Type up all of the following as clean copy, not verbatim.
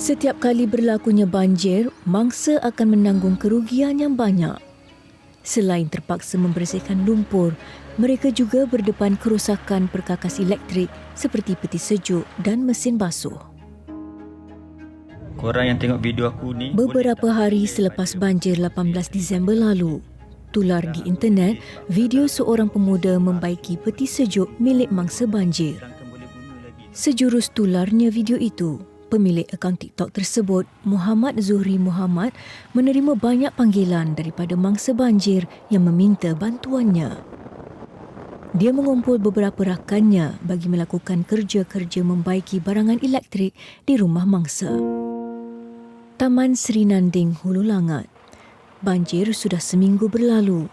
Setiap kali berlakunya banjir, mangsa akan menanggung kerugian yang banyak. Selain terpaksa membersihkan lumpur, mereka juga berdepan kerosakan perkakas elektrik seperti peti sejuk dan mesin basuh. Korang yang tengok video aku ni, beberapa hari selepas banjir 18 Disember lalu, tular di internet video seorang pemuda membaiki peti sejuk milik mangsa banjir. Sejurus tularnya video itu, pemilik akaun TikTok tersebut, Muhammad Zuhri Muhammad, menerima banyak panggilan daripada mangsa banjir yang meminta bantuannya. Dia mengumpul beberapa rakannya bagi melakukan kerja-kerja membaiki barangan elektrik di rumah mangsa. Taman Sri Nanding, Hulu Langat. Banjir sudah seminggu berlalu,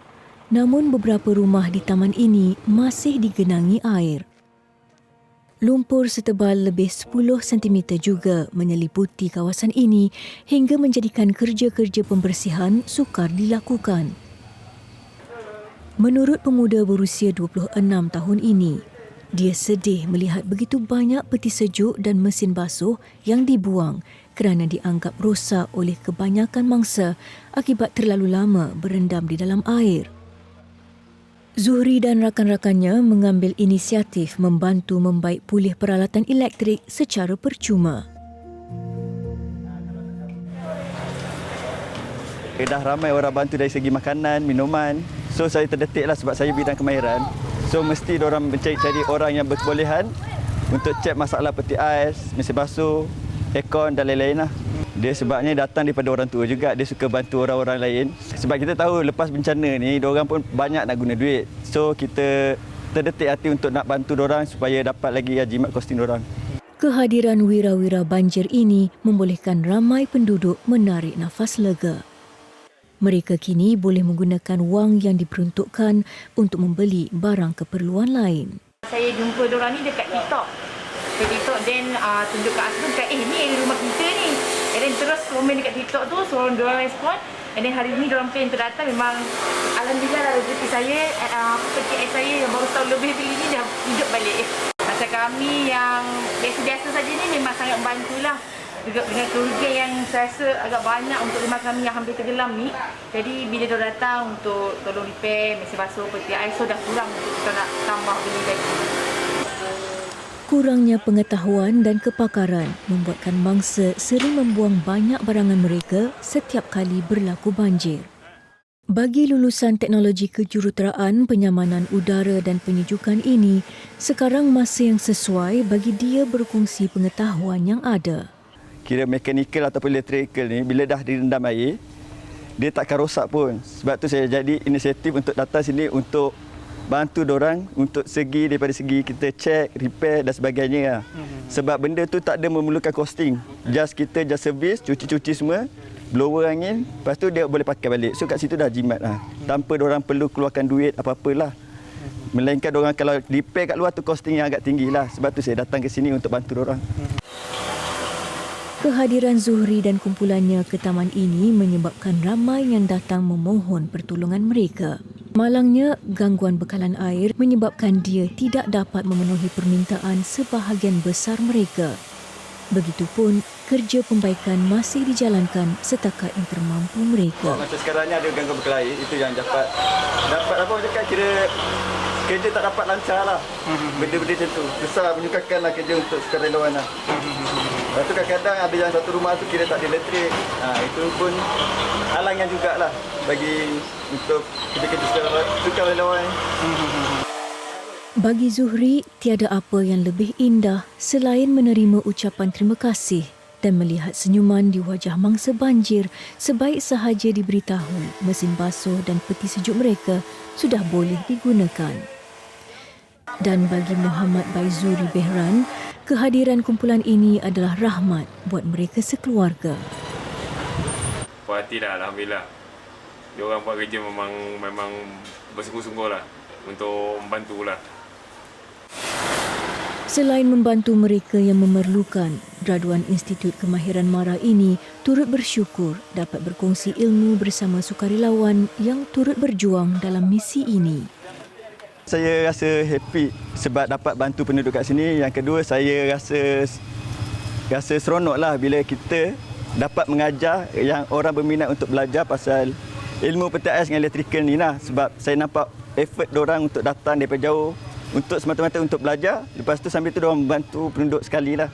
namun beberapa rumah di taman ini masih digenangi air. Lumpur setebal lebih 10 cm juga menyeliputi kawasan ini hingga menjadikan kerja-kerja pembersihan sukar dilakukan. Menurut pemuda berusia 26 tahun ini, dia sedih melihat begitu banyak peti sejuk dan mesin basuh yang dibuang kerana dianggap rosak oleh kebanyakan mangsa akibat terlalu lama berendam di dalam air. Zuhri dan rakan-rakannya mengambil inisiatif membantu membaik pulih peralatan elektrik secara percuma. Dah ramai orang bantu dari segi makanan, minuman. So saya terdetiklah sebab saya bidang kemahiran. So mesti diorang mencari orang yang berkebolehan untuk cek masalah peti ais, mesin basuh, aircon dan lain-lain lah. Dia sebabnya datang daripada orang tua juga. Dia suka bantu orang-orang lain. Sebab kita tahu lepas bencana ni, diorang pun banyak nak guna duit. So kita terdetik hati untuk nak bantu diorang supaya dapat lagi jimat kosting diorang. Kehadiran wira-wira banjir ini membolehkan ramai penduduk menarik nafas lega. Mereka kini boleh menggunakan wang yang diperuntukkan untuk membeli barang keperluan lain. Saya jumpa diorang ni dekat TikTok. Dekat TikTok dan tunjuk kat aku dekat ni rumah kita ni. And then terus komen dekat TikTok tu, suruh diorang respon. And then hari ni diorang plan terdatang, memang alhamdulillah lah rezeki saya, peti ais saya yang baru tahun lebih beli ni dah hidup balik. Macam kami yang biasa-biasa saja ni memang sangat membantulah. Dengan kerugian yang saya rasa agak banyak untuk rumah kami yang hampir tenggelam ni. Jadi bila diorang datang untuk tolong repair, mesin basuh, peti ais, so dah kurang untuk kita nak tambah beli lagi. Kurangnya pengetahuan dan kepakaran membuatkan mangsa sering membuang banyak barangan mereka setiap kali berlaku banjir. Bagi lulusan teknologi kejuruteraan penyamanan udara dan penyejukan ini, sekarang masa yang sesuai bagi dia berkongsi pengetahuan yang ada. Kira mekanikal ataupun elektrikal ni, bila dah direndam air, dia takkan rosak pun. Sebab tu saya jadi inisiatif untuk datang sini untuk bantu diorang untuk daripada segi kita cek, repair dan sebagainya. Sebab benda tu tak ada memerlukan costing. Kita just service, cuci-cuci semua, blower angin, lepas tu dia boleh pakai balik. So kat situ dah jimat lah. Tanpa diorang perlu keluarkan duit apa-apalah. Melainkan diorang kalau repair kat luar tu costing yang agak tinggi lah. Sebab tu saya datang ke sini untuk bantu diorang. Kehadiran Zuhri dan kumpulannya ke taman ini menyebabkan ramai yang datang memohon pertolongan mereka. Malangnya, gangguan bekalan air menyebabkan dia tidak dapat memenuhi permintaan sebahagian besar mereka. Begitupun, kerja pembaikan masih dijalankan setakat yang termampu mereka. Macam sekarang ni ada gangguan bekalan air, itu yang dapat apa cakap, kira kerja tak dapat lancar lah. Benda-benda macam tu. Besar menyukakanlah kerja untuk sukarelawan lah. Lepas tu kadang-kadang ada yang satu rumah tu kira tak ada elektrik. Itu pun halangan jugalah bagi untuk kerja-kerja sukarelawan. Bagi Zuhri, tiada apa yang lebih indah selain menerima ucapan terima kasih dan melihat senyuman di wajah mangsa banjir sebaik sahaja diberitahu mesin basuh dan peti sejuk mereka sudah boleh digunakan. Dan bagi Muhammad Baizuri Behran, kehadiran kumpulan ini adalah rahmat buat mereka sekeluarga. Puas hati dah, alhamdulillah. Diorang buat kerja memang bersungguh-sungguh lah untuk membantu lah. Selain membantu mereka yang memerlukan, graduan Institut Kemahiran MARA ini turut bersyukur dapat berkongsi ilmu bersama sukarelawan yang turut berjuang dalam misi ini. Saya rasa happy sebab dapat bantu penduduk kat sini. Yang kedua, saya rasa rasa seronok lah bila kita dapat mengajar yang orang berminat untuk belajar pasal ilmu peti ais dengan elektrikal ni lah. Sebab saya nampak effort diorang untuk datang daripada jauh untuk semata-mata untuk belajar. Lepas tu sambil tu diorang membantu penduduk sekali lah.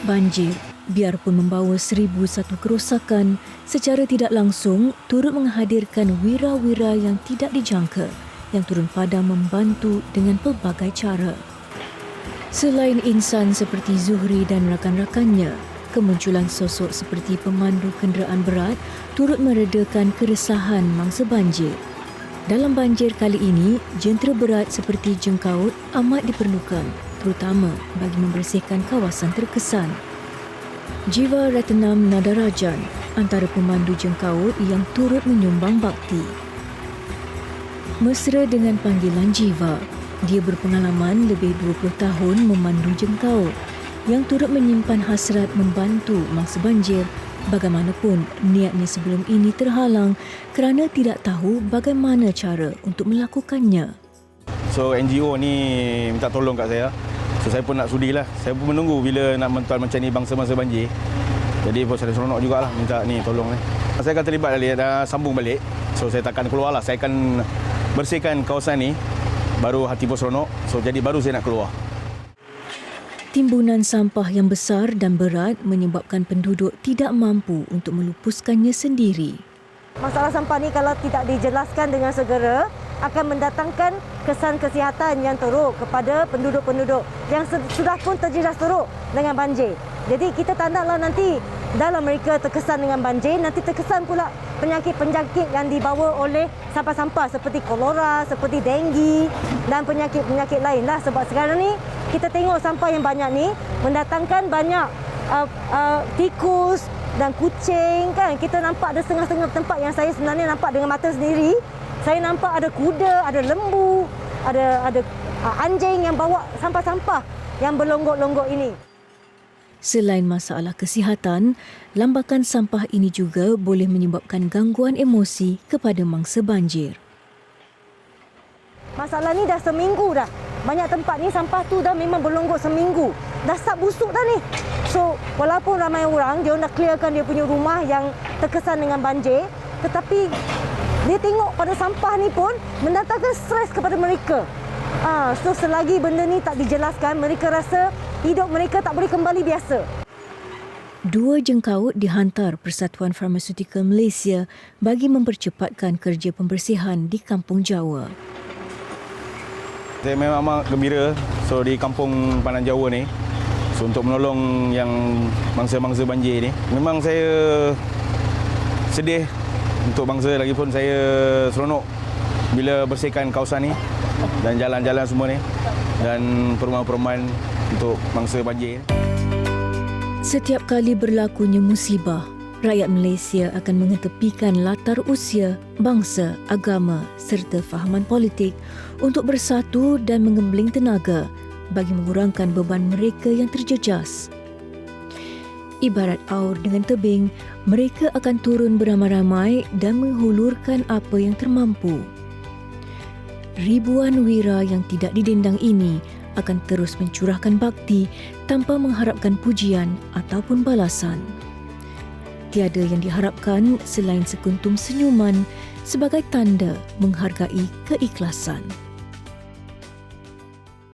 Banjir, biarpun membawa 1001 kerosakan, secara tidak langsung turut menghadirkan wira-wira yang tidak dijangka yang turun padam membantu dengan pelbagai cara. Selain insan seperti Zuhri dan rakan-rakannya, kemunculan sosok seperti pemandu kenderaan berat turut meredakan keresahan mangsa banjir. Dalam banjir kali ini, jentera berat seperti jengkaut amat diperlukan, terutama bagi membersihkan kawasan terkesan. Jiva Ratnam Nadarajan antara pemandu jengkaut yang turut menyumbang bakti. Mesra dengan panggilan Jiva, dia berpengalaman lebih 20 tahun memandu jengkaut yang turut menyimpan hasrat membantu mangsa banjir. Bagaimanapun, niatnya sebelum ini terhalang kerana tidak tahu bagaimana cara untuk melakukannya. So NGO ni minta tolong kat saya. So saya pun nak sudilah. Saya pun menunggu bila nak mentual macam ni bangsa-bangsa banjir. Jadi pun saya seronok jugalah minta ni tolong ni. Saya akan terlibat balik, sambung balik. So saya takkan keluarlah. Saya akan bersihkan kawasan ni. Baru hati pun seronok. So jadi baru saya nak keluar. Timbunan sampah yang besar dan berat menyebabkan penduduk tidak mampu untuk melupuskannya sendiri. Masalah sampah ni kalau tidak dijelaskan dengan segera akan mendatangkan kesan kesihatan yang teruk kepada penduduk-penduduk yang sudah pun terjejas teruk dengan banjir. Jadi kita tak naklah nanti dalam mereka terkesan dengan banjir, nanti terkesan pula penyakit-penyakit yang dibawa oleh sampah-sampah seperti kolera, seperti denggi dan penyakit-penyakit lain lah. Sebab sekarang ni kita tengok sampah yang banyak ni mendatangkan banyak tikus dan kucing kan. Kita nampak ada setengah-setengah tempat yang saya sebenarnya nampak dengan mata sendiri. Saya nampak ada kuda, ada lembu, ada anjing yang bawa sampah-sampah yang berlonggok-longgok ini. Selain masalah kesihatan, lambakan sampah ini juga boleh menyebabkan gangguan emosi kepada mangsa banjir. Masalah ni dah seminggu dah. Banyak tempat ni sampah tu dah memang berlonggok seminggu. Dah start busuk dah ni. So, walaupun ramai orang, dia dah clearkan dia punya rumah yang terkesan dengan banjir, tetapi dia tengok pada sampah ni pun mendatangkan stres kepada mereka. So, selagi benda ni tak dijelaskan, mereka rasa hidup mereka tak boleh kembali biasa. 2 jengkaut dihantar Persatuan Farmaseutikal Malaysia bagi mempercepatkan kerja pembersihan di Kampung Jawa. Saya memang amat gembira di kampung Pandan Jawa ni. So, untuk menolong yang bangsa-bangsa banjir ni. Memang saya sedih untuk bangsa, lagipun saya seronok bila bersihkan kawasan ni dan jalan-jalan semua ni dan perumahan-perumahan untuk bangsa banjir. Setiap kali berlakunya musibah, rakyat Malaysia akan mengetepikan latar usia, bangsa, agama serta fahaman politik untuk bersatu dan menggembling tenaga bagi mengurangkan beban mereka yang terjejas. Ibarat aur dengan tebing, mereka akan turun beramai-ramai dan menghulurkan apa yang termampu. Ribuan wira yang tidak didendang ini akan terus mencurahkan bakti tanpa mengharapkan pujian ataupun balasan. Tiada yang diharapkan selain sekuntum senyuman sebagai tanda menghargai keikhlasan.